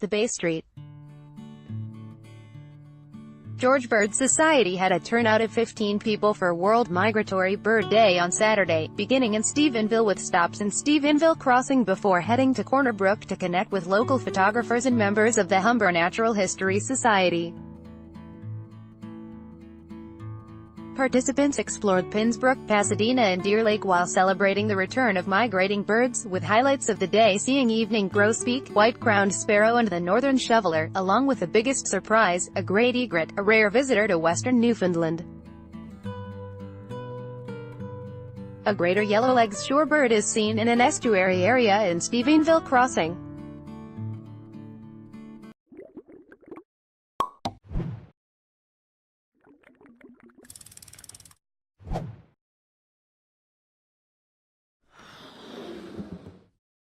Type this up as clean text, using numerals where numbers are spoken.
to Bay Street. George Bird Society had a turnout of 15 people for World Migratory Bird Day on Saturday, beginning in Stephenville with stops in Stephenville Crossing before heading to Corner Brook to connect with local photographers and members of the Humber Natural History Society. Participants explored Pynn's Brook, Pasadena and Deer Lake while celebrating the return of migrating birds, with highlights of the day seeing Evening Grosbeak, white-crowned sparrow and the northern shoveler, along with the biggest surprise, a great egret, a rare visitor to western Newfoundland. A greater yellow-legged shorebird is seen in an estuary area in Stephenville Crossing.